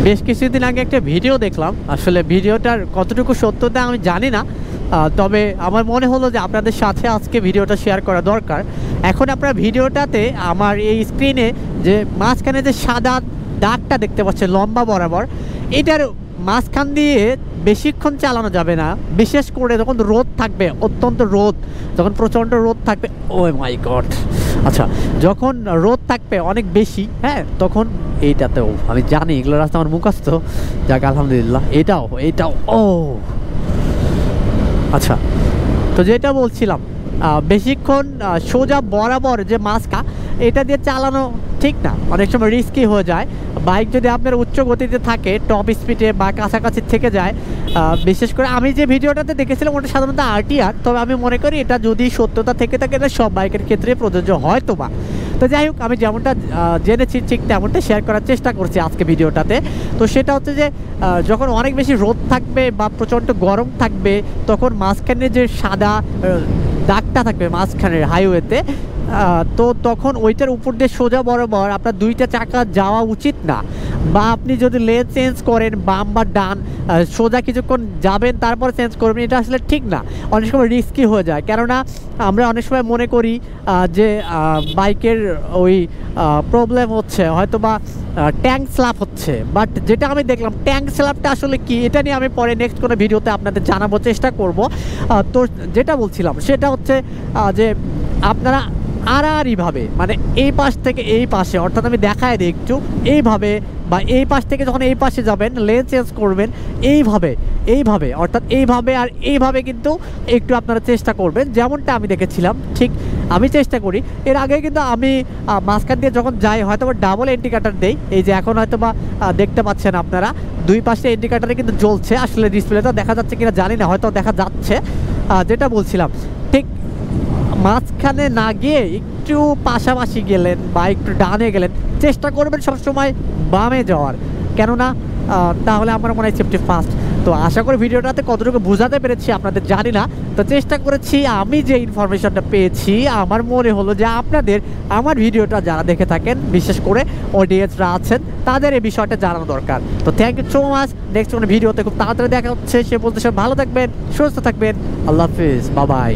বেশ কিছুদিন আগে একটা ভিডিও দেখলাম, আসলে ভিডিওটার কতটুকু সত্যতা আমি জানি না, তবে আমার মনে হলো যে আপনাদের সাথে আজকে ভিডিওটা শেয়ার করা দরকার। এখন আপনারা ভিডিওটাতে আমার এই স্ক্রিনে যে মাঝখানে যে সাদা দাগটা দেখতে পাচ্ছেন লম্বা বরাবর, এটার মাঝখান দিয়ে বেশিক্ষণ চালানো যাবে না, বিশেষ করে যখন রোদ থাকবে, অত্যন্ত রোদ, যখন প্রচণ্ড রোদ থাকবে। ও মাই গড, আচ্ছা, যখন রোদ থাকবে অনেক বেশি, হ্যাঁ, তখন এইটাতেও আমি জানি এগুলো রাস্তা আমার মুখস্থ, যাক আলহামদুলিল্লাহ। এটাও ও আচ্ছা, তো যেটা বলছিলাম, বেশিক্ষণ সোজা বরাবর যে মাস্কা এটা দিয়ে চালানো ঠিক না, অনেক সময় রিস্কি হয়ে যায়। বাইক যদি আপনার উচ্চ গতিতে থাকে, টপ স্পিডে বা কাছাকাছি থেকে যায়, বিশেষ করে আমি যে ভিডিওটাতে দেখেছিলাম ওটা সাধারণত আরটিআর, তবে আমি মনে করি এটা যদি সত্যতা থেকে থাকে এটা সব বাইকের ক্ষেত্রে প্রযোজ্য হয়তো বা। তো যাই হোক, আমি যেমনটা জেনেছি ঠিক তেমনটা শেয়ার করার চেষ্টা করছি আজকে ভিডিওটাতে। তো সেটা হচ্ছে যে যখন অনেক বেশি রোদ থাকবে বা প্রচণ্ড গরম থাকবে, তখন মাঝখানে যে সাদা দাগটা থাকবে মাঝখানের হাইওয়েতে, তো তখন ওইটার উপর দিয়ে সোজা বরাবর আপনার দুইটা চাকা যাওয়া উচিত না। বা আপনি যদি লেন চেঞ্জ করেন, বাম বা ডান, সোজা কিছুক্ষণ যাবেন তারপর চেঞ্জ করবেন, এটা আসলে ঠিক না, অনেক সময় রিস্কি হয়ে যায়। কেননা আমরা অনেক সময় মনে করি যে বাইকের ওই প্রবলেম হচ্ছে, হয়তো বা ট্যাঙ্ক স্ল্যাপ হচ্ছে, বাট যেটা আমি দেখলাম ট্যাঙ্ক স্ল্যাপটা আসলে কি, এটা নিয়ে আমি পরে নেক্সট কোনো ভিডিওতে আপনাদের জানাবার চেষ্টা করব। তো যেটা বলছিলাম সেটা হচ্ছে যে আপনারা আড়াআড়িভাবে, মানে এই পাশ থেকে এই পাশে, অর্থাৎ আমি দেখায় দিই একটু, এইভাবে বা এই পাশ থেকে যখন এই পাশে যাবেন লেন চেঞ্জ করবেন, এইভাবে অর্থাৎ এইভাবে আর এইভাবে কিন্তু একটু আপনারা চেষ্টা করবেন, যেমনটা আমি দেখেছিলাম ঠিক আমি চেষ্টা করি। এর আগে কিন্তু আমি মাঝখান দিয়ে যখন যাই হয়তো বা ডাবল ইন্ডিকেটার দেই, এই যে এখন হয়তো বা দেখতে পাচ্ছেন আপনারা দুই পাশে ইন্ডিকেটারে কিন্তু জ্বলছে, আসলে ডিসপ্লেটা দেখা যাচ্ছে কিনা জানি না, হয়তো দেখা যাচ্ছে। যেটা বলছিলাম, ঠিক মাঝখানে না গিয়ে একটু পাশাপাশি গেলেন বা একটু ডানে গেলেন, চেষ্টা করবেন সবসময় বামে যাওয়ার, কেননা তাহলে আমার মনে হয় সেফটি ফার্স্ট। তো আশা করি ভিডিওটাতে কতটুকু বোঝাতে পেরেছি আপনাদের জানি না, তো চেষ্টা করেছি। আমি যে ইনফরমেশনটা পেয়েছি আমার মনে হলো যে আপনাদের আমার ভিডিওটা যারা দেখে থাকেন, বিশেষ করে অডিয়েন্সরা আছেন, তাদের এই বিষয়টা জানানো দরকার। তো thank you so much. Next কোনো ভিডিওতে খুব তাড়াতাড়ি দেখা হচ্ছে, সে বলতে সব ভালো থাকবেন, সুস্থ থাকবেন, আল্লাহ হাফিজ, বাই বাই।